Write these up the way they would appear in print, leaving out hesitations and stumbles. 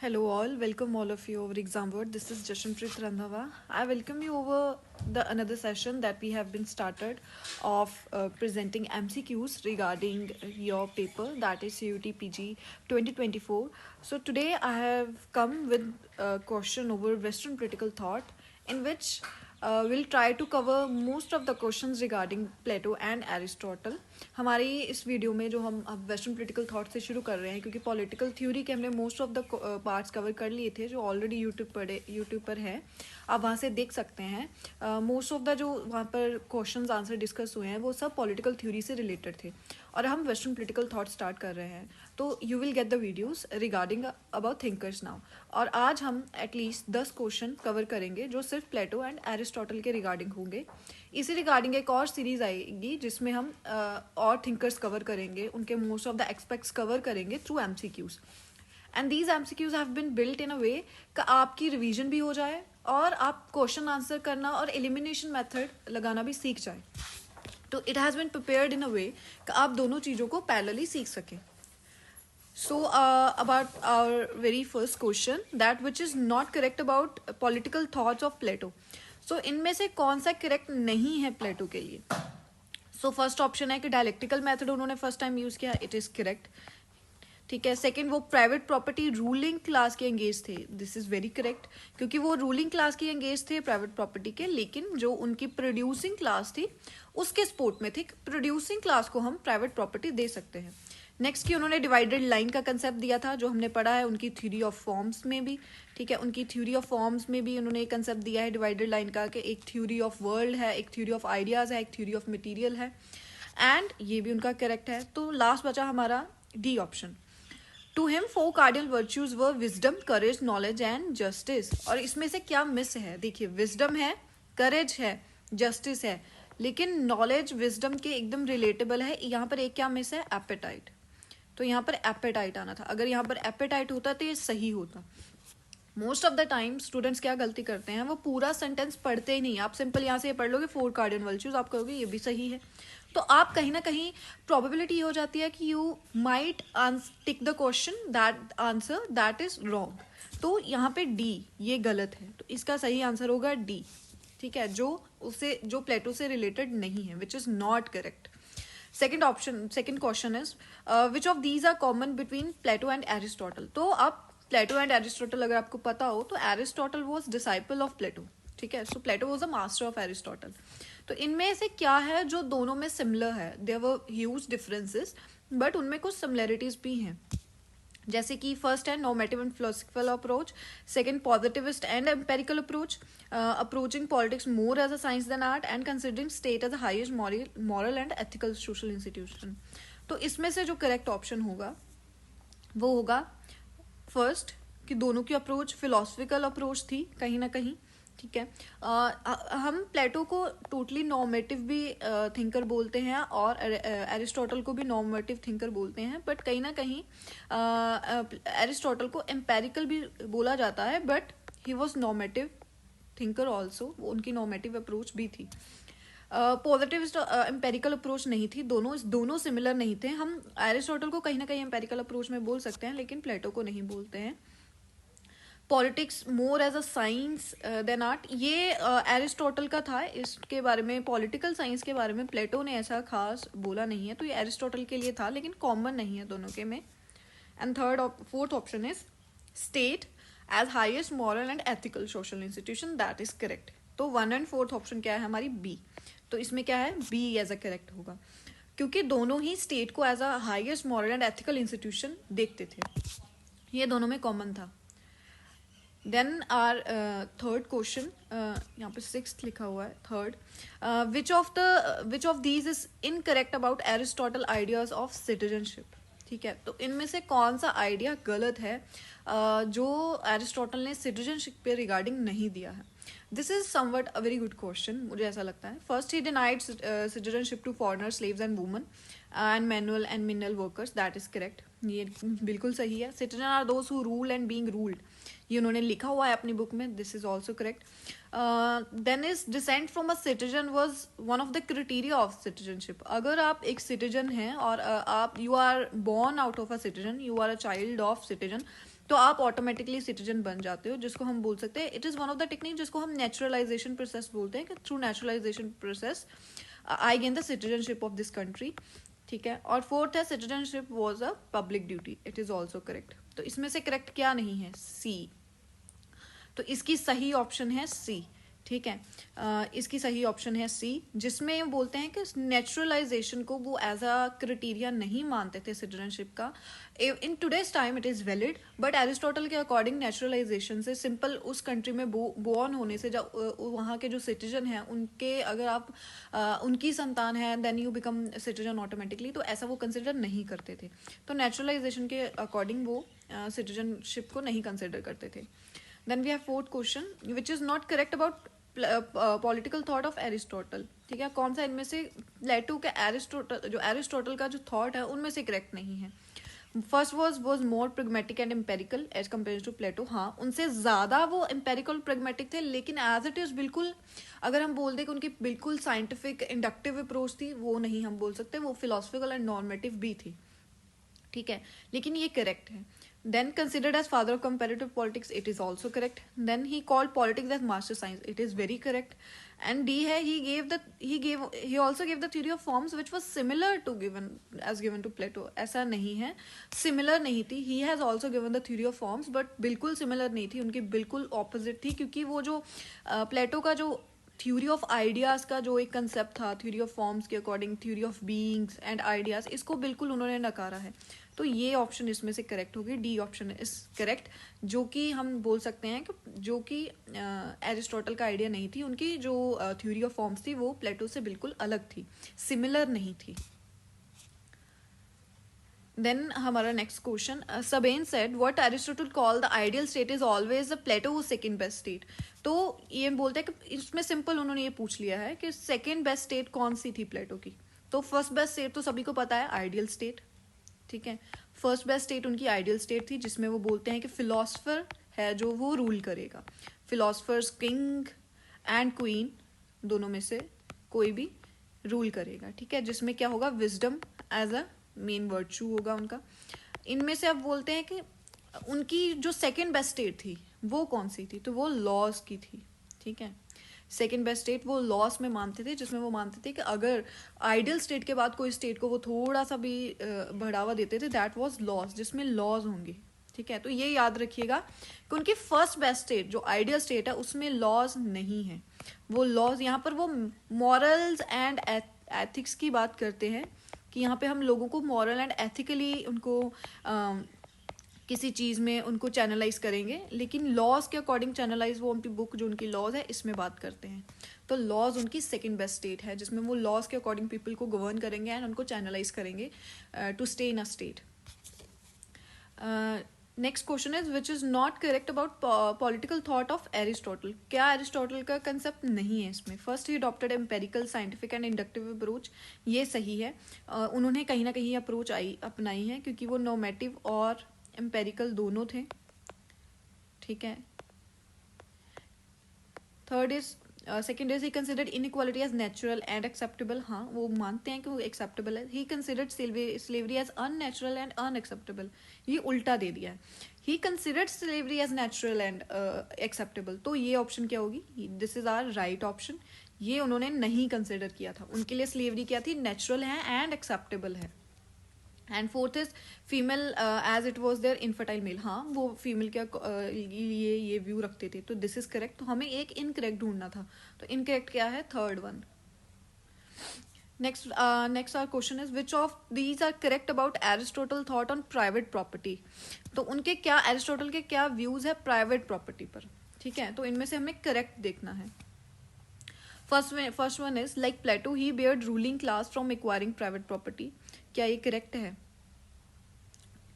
Hello all, welcome all of you over exam word. This is Jashanpreet Randhawa. I welcome you over the another session that we have been started of presenting MCQs regarding your paper, that is CUT PG 2024. So today I have come with a question over Western critical thought, in which we'll try to cover most of the questions regarding Plato and Aristotle. हमारी इस video में जो हम अब western political thought से शुरू कर रहे हैं, क्योंकि पॉलिटिकल थ्योरी के हमने most of the parts cover कर लिए थे जो ऑलरेडी यूट्यूब पर है, आप वहाँ से देख सकते हैं। मोस्ट ऑफ द जो वहाँ पर क्वेश्चंस आंसर डिस्कस हुए हैं वो सब पॉलिटिकल थ्योरी से रिलेटेड थे, और हम वेस्टर्न पॉलिटिकल थॉट स्टार्ट कर रहे हैं। तो you will get the videos regarding about thinkers now. और आज हम एटलीस्ट 10 क्वेश्चन कवर करेंगे जो सिर्फ प्लेटो एंड एरिस्टोटल के रिगार्डिंग होंगे। इसी रिगार्डिंग एक और सीरीज आएगी जिसमें हम और थिंकर्स कवर करेंगे, उनके most of the expects cover करेंगे through MCQs. And these MCQs have been built in a way कि आपकी रिवीजन भी हो जाए और आप क्वेश्चन आंसर करना और एलिमिनेशन मेथड लगाना भी सीख जाए। तो it has been prepared in a way कि आप दोनों चीज़ों को पैरेलली सीख सकें। So, about our very first question, that which is not correct about political thoughts of Plato. So, इनमें से कौन सा करेक्ट नहीं है प्लेटो के लिए? सो फर्स्ट ऑप्शन है कि डायलेक्टिकल मेथड उन्होंने फर्स्ट टाइम यूज़ किया, इट इज़ करेक्ट। ठीक है। सेकंड, वो प्राइवेट प्रॉपर्टी रूलिंग क्लास के एंगेज थे, दिस इज़ वेरी करेक्ट, क्योंकि वो रूलिंग क्लास के एंगेज थे प्राइवेट प्रॉपर्टी के, लेकिन जो उनकी प्रोड्यूसिंग क्लास थी उसके सपोर्ट में थी, प्रोड्यूसिंग क्लास को हम प्राइवेट प्रॉपर्टी दे सकते हैं। नेक्स्ट की उन्होंने डिवाइडेड लाइन का कंसेप्ट दिया था, जो हमने पढ़ा है उनकी थ्योरी ऑफ फॉर्म्स में भी। ठीक है, उनकी थ्योरी ऑफ फॉर्म्स में भी उन्होंने एक कंसेप्ट दिया है डिवाइडेड लाइन का, कि एक थ्योरी ऑफ वर्ल्ड है, एक थ्योरी ऑफ आइडियाज़ है, एक थ्योरी ऑफ मटीरियल है, एंड ये भी उनका करेक्ट है। तो लास्ट बचा हमारा D option. To him 4 cardinal virtues were wisdom, courage, knowledge and justice. और इसमें से क्या मिस है? देखिए, विजडम है, करेज है, जस्टिस है, लेकिन नॉलेज विजडम के एकदम रिलेटेबल है। यहाँ पर एक क्या मिस है? एपेटाइट। तो यहाँ पर एपेटाइट आना था। अगर यहाँ पर एपेटाइट होता तो ये सही होता। Most of the time students क्या गलती करते हैं, वो पूरा सेंटेंस पढ़ते ही नहीं। आप सिंपल यहाँ से ये पढ़ लोगे 4 कार्डिनल वर्च्यूज, आप कहोगे ये भी सही है, तो आप कहीं ना कहीं प्रोबेबिलिटी हो जाती है कि you might tick the question that answer that is wrong. तो यहाँ पे डी ये गलत है, तो इसका सही आंसर होगा डी। ठीक है, जो प्लेटो से रिलेटेड नहीं है, which is not correct. Second question is which of these are common between Plato and Aristotle. तो आप प्लेटो एंड एरिस्टोटल अगर आपको पता हो तो Aristotle was disciple of Plato. ठीक है, so Plato was a master of Aristotle. तो इनमें से क्या है जो दोनों में सिमिलर है? There were huge differences, but उनमें कुछ सिमिलरिटीज भी हैं। जैसे कि फर्स्ट है normative and philosophical approach, second positivist and empirical approach, approaching politics more as a science than art, and considering state as a highest moral and ethical social institution. तो इसमें से जो करेक्ट ऑप्शन होगा वो होगा first, कि दोनों की अप्रोच फिलोसफिकल अप्रोच थी कहीं ना कहीं। ठीक है, हम प्लेटो को टोटली नॉर्मेटिव भी थिंकर बोलते हैं और एरिस्टोटल को भी नॉर्मेटिव थिंकर बोलते हैं, बट कहीं ना कहीं एरिस्टोटल को एम्पेरिकल भी बोला जाता है, but he was normative thinker also, उनकी नॉर्मेटिव अप्रोच भी थी। पॉजिटिविस्ट एम्पेरिकल अप्रोच नहीं थी, दोनों सिमिलर नहीं थे। हम एरिस्टोटल को कहीं ना कहीं एम्पेरिकल अप्रोच में बोल सकते हैं, लेकिन प्लेटो को नहीं बोलते हैं। Politics more as a science than art, ये एरिस्टोटल का था, इसके बारे में पॉलिटिकल साइंस के बारे में प्लेटो ने ऐसा खास बोला नहीं है, तो ये एरिस्टोटल के लिए था, लेकिन कॉमन नहीं है दोनों के में। And fourth option is state as highest moral and ethical social institution, that is correct. तो 1 एंड 4th ऑप्शन क्या है हमारी? बी। तो इसमें क्या है? बी एज अ करेक्ट होगा, क्योंकि दोनों ही स्टेट को as a highest moral and ethical institution देखते थे, ये दोनों में कॉमन था। देन आर थर्ड क्वेश्चन, यहाँ पे 6th लिखा हुआ है, third, which of these is incorrect about Aristotle ideas of citizenship. ठीक है, तो इनमें से कौन सा आइडिया गलत है जो एरिस्टोटल ने सिटीजनशिप पे रिगार्डिंग नहीं दिया है? This is somewhat a very good question, मुझे ऐसा लगता है। First, he denied citizenship to foreigner, slaves and women and manual and mineral workers, that is correct, ये बिल्कुल सही है। Citizen are those who rule and being ruled, ये उन्होंने लिखा हुआ है अपनी बुक में, this is also correct. Then is descent from a citizen was one of the criteria of citizenship. अगर आप एक सिटीजन हैं और आप you are born out of a citizen, you are a child of citizen, तो आप automatically citizen बन जाते हो, जिसको हम बोल सकते हैं it is one of the technique जिसको हम नेचुरलाइजेशन प्रोसेस बोलते हैं कि through naturalisation process I gain the citizenship of this country, ठीक है। और फोर्थ है citizenship was a public duty, it is also correct. तो इसमें से करेक्ट क्या नहीं है? सी। तो इसकी सही ऑप्शन है सी, ठीक है। इसकी सही ऑप्शन है सी, जिसमें बोलते हैं कि नेचुरलाइजेशन को वो एज अ क्राइटेरिया नहीं मानते थे सिटीजनशिप का। In today's time it is valid, but Aristotle के अकॉर्डिंग नेचुरलाइजेशन से सिंपल उस कंट्री में बोर्न होने से जब वहाँ के जो सिटीजन हैं उनके अगर आप उनकी संतान है then you become citizen automatically, तो ऐसा वो कंसिडर नहीं करते थे। तो नेचुरलाइजेशन के अकॉर्डिंग वो सिटीजनशिप को नहीं कंसिडर करते थे। Then we have fourth question which is not correct about political thought of Aristotle, ठीक है। कौन सा इनमें से प्लेटो के एरिस्टोटल का जो थॉट है उनमें से करेक्ट नहीं है? First was more pragmatic and empirical as compare to Plato. हाँ, उनसे ज़्यादा वो एम्पेरिकल प्रेगमेटिक थे, लेकिन एज इट इज़ बिल्कुल अगर हम बोल दें कि उनकी बिल्कुल साइंटिफिक इंडक्टिव अप्रोच थी, वो नहीं हम बोल सकते। वो फिलोसफिकल एंड नॉर्मेटिव भी थी, ठीक है, लेकिन ये करेक्ट है। Then considered as father of comparative politics, it is also correct. Then he called politics as master science, it is very correct. And D है he also gave the theory of forms which was similar to given to Plato. ऐसा नहीं है, similar नहीं थी। He has also given the theory of forms, but बिल्कुल similar नहीं थी, उनकी बिल्कुल opposite थी। क्योंकि वो जो प्लेटो का जो थ्योरी ऑफ आइडियाज़ का जो एक कंसेप्ट था, थ्योरी ऑफ फॉर्म्स के according theory of beings and ideas, इसको बिल्कुल उन्होंने नकारा है। तो ये ऑप्शन इसमें से करेक्ट होगी, डी ऑप्शन इज करेक्ट, जो कि हम बोल सकते हैं कि जो कि एरिस्टोटल का आइडिया नहीं थी। उनकी जो थ्योरी ऑफ फॉर्म्स थी वो प्लेटो से बिल्कुल अलग थी, सिमिलर नहीं थी। देन हमारा next question, Sabine said what Aristotle call the ideal state is always the Plato second best state. तो ये बोलते हैं कि इसमें सिंपल उन्होंने ये पूछ लिया है कि सेकंड बेस्ट स्टेट कौन सी थी प्लेटो की। तो फर्स्ट बेस्ट स्टेट तो सभी को पता है, आइडियल स्टेट, ठीक है। फर्स्ट बेस्ट स्टेट उनकी आइडियल स्टेट थी, जिसमें वो बोलते हैं कि फिलोसफर है जो वो रूल करेगा। फिलोसफर्स किंग एंड क्वीन दोनों में से कोई भी रूल करेगा, ठीक है, जिसमें क्या होगा, wisdom as a main virtue होगा उनका। इनमें से अब बोलते हैं कि उनकी जो सेकेंड बेस्ट स्टेट थी वो कौन सी थी, तो वो लॉज की थी, ठीक है। सेकेंड बेस्ट स्टेट वो लॉस में मानते थे, जिसमें वो मानते थे कि अगर आइडियल स्टेट के बाद कोई स्टेट को वो थोड़ा सा भी बढ़ावा देते थे, दैट वाज लॉस, जिसमें लॉज होंगे, ठीक है। तो ये याद रखिएगा कि उनकी फर्स्ट बेस्ट स्टेट जो आइडियल स्टेट है उसमें लॉज नहीं है। वो लॉज यहाँ पर वो मॉरल्स एंड एथिक्स की बात करते हैं कि यहाँ पे हम लोगों को मॉरल एंड एथिकली उनको किसी चीज़ में उनको चैनलाइज करेंगे, लेकिन लॉज के अकॉर्डिंग चैनलाइज वो उनकी बुक जो उनकी लॉज है इसमें बात करते हैं। तो लॉज उनकी सेकंड बेस्ट स्टेट है, जिसमें वो लॉज के अकॉर्डिंग पीपल को गवर्न करेंगे एंड उनको चैनलाइज करेंगे to stay in a state. Next question is which is not correct about political thought of Aristotle. क्या एरिस्टोटल का कंसेप्ट नहीं है इसमें? First he adopted empirical scientific and inductive approach, ये सही है। उन्होंने कहीं ना कहीं अप्रोच अपनाई है, क्योंकि वो नॉर्मेटिव और एम्पेरिकल दोनों थे, ठीक है। Third is second is he considered inequality as natural and acceptable. हाँ, वो मानते हैं कि वो एक्सेप्टेबल है। He considered slavery as unnatural and unacceptable, ये उल्टा दे दिया है। He considered slavery as natural and acceptable, तो ये ऑप्शन क्या होगी? This is our right option. ये उन्होंने नहीं कंसिडर किया था, उनके लिए स्लेवरी क्या थी? नेचुरल है एंड एक्सेप्टेबल है। And fourth is female as it was their infertile male. हाँ, वो फीमेल के लिए ये व्यू रखते थे, तो दिस इज करेक्ट। तो हमें एक इनकरेक्ट ढूंढना था, तो इनकरेक्ट क्या है? Third one. Next our question is which of these are correct about Aristotle thought on private property. तो उनके क्या, एरिस्टोटल के क्या व्यूज है प्राइवेट प्रॉपर्टी पर, ठीक है। तो इनमें से हमें करेक्ट देखना है। First one is like Plato he barred ruling class from acquiring private property. क्या ये करेक्ट है?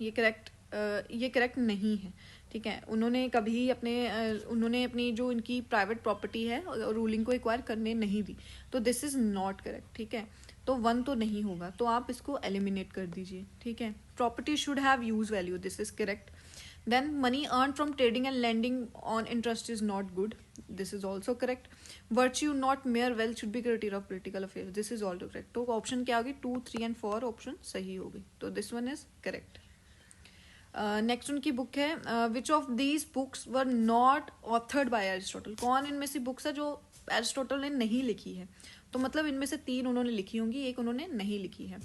ये करेक्ट नहीं है, ठीक है। उन्होंने कभी उन्होंने अपनी जो इनकी प्राइवेट प्रॉपर्टी है रूलिंग को एक्वायर करने नहीं दी, तो दिस इज नॉट करेक्ट, ठीक है। तो वन तो नहीं होगा, तो आप इसको एलिमिनेट कर दीजिए, ठीक है। Property should have use value, this is correct. Then money earn from trading and landing on interest is not good, this is also correct. Virtue not mere wealth should be criteria of political affair, this is also correct. तो option क्या होगी? 2, 3 and 4 option सही होगी, तो this one is correct. Next उनकी book है विच of these books were not authored bye Aristotle, कौन इनमें से बुक्स है जो एरिस्टोटल ने नहीं लिखी है, तो मतलब इनमें से 3 उन्होंने लिखी होंगी, एक उन्होंने नहीं लिखी है।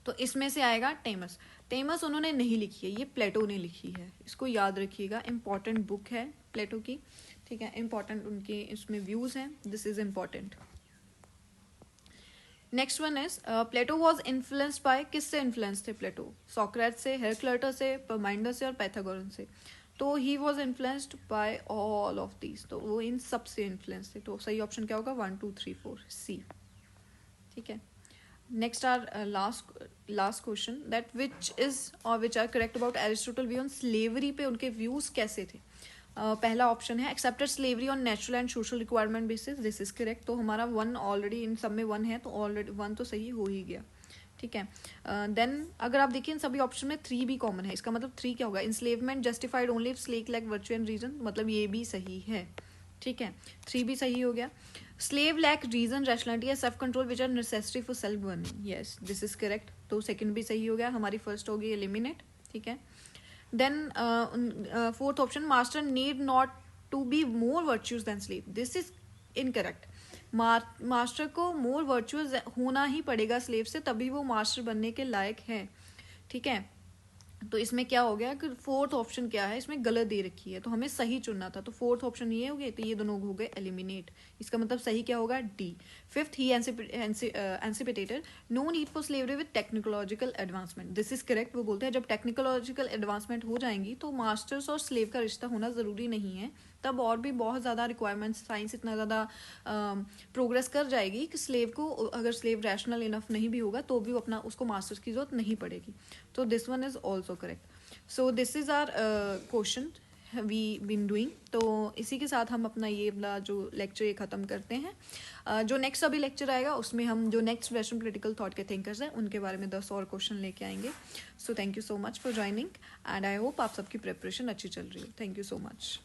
तो इसमें से आएगा टेमस, टेमस उन्होंने नहीं लिखी है, ये प्लेटो ने लिखी है, इसको याद रखिएगा, इंपॉर्टेंट बुक है प्लेटो की, ठीक है, इंपॉर्टेंट उनके इसमें व्यूज हैं, this is important. Next one is Plato was influenced by, किससे इन्फ्लुएंस थे प्लेटो, सॉक्रेट से, हेराक्लिटस से, पाइथागोरस से और पाइथागोरस से। तो he was influenced bye all of these, तो वो इन सब से इन्फ्लुएंस थे। तो सही ऑप्शन क्या होगा, 1 2 3 4 सी, ठीक है। Next are last question that which is और which are correct about Aristotle view on slavery पे उनके व्यूज कैसे थे। पहला ऑप्शन है accepted slavery on natural and social requirement basis, this is correct. तो हमारा 1 ऑलरेडी इन सब में 1 है, तो ऑलरेडी 1 तो सही हो ही गया, ठीक है। देन अगर आप देखिए इन सभी ऑप्शन में 3 भी कॉमन है, इसका मतलब 3 क्या होगा, enslavement justified only if slave lack virtue and reason, मतलब ये भी सही है, ठीक है, 3 भी सही हो गया। स्लेव लैक रीजन, रैशनलिटी या self control which are necessary for self governing, yes this is correct. तो सेकंड भी सही हो गया, हमारी फर्स्ट होगी एलिमिनेट, ठीक है। Then fourth option master need not to be more virtues than slave, this is incorrect. Master को मोर वर्च्यूज होना ही पड़ेगा स्लेव से, तभी वो मास्टर बनने के लायक है, ठीक है। तो इसमें क्या हो गया कि फोर्थ ऑप्शन क्या है, इसमें गलत दे रखी है, तो हमें सही चुनना था, तो फोर्थ ऑप्शन ये हो गए, तो ये दोनों हो गए एलिमिनेट, इसका मतलब सही क्या होगा, D. Fifth he anticipated no need for slavery with technological advancement, this is correct. वो बोलते हैं जब टेक्नोलॉजिकल एडवांसमेंट हो जाएंगी तो मास्टर्स और स्लेव का रिश्ता होना ज़रूरी नहीं है, तब और भी बहुत ज़्यादा रिक्वायरमेंट्स, साइंस इतना ज़्यादा प्रोग्रेस कर जाएगी कि स्लेव को, अगर स्लेव रैशनल इनफ नहीं भी होगा तो भी वो अपना, उसको मास्टर्स की जरूरत नहीं पड़ेगी। तो this one is also correct. So this is our question we been doing. तो इसी के साथ हम अपना ये वाला जो लेक्चर ये ख़त्म करते हैं। जो नेक्स्ट अभी लेक्चर आएगा उसमें हम जो नेक्स्ट वेस्टर्न पॉलिटिकल थॉट के थिंकर्स हैं उनके बारे में 10 और क्वेश्चन लेके आएंगे। So thank you so much for joining and I hope आप सबकी प्रिपरेशन अच्छी चल रही है। Thank you so much.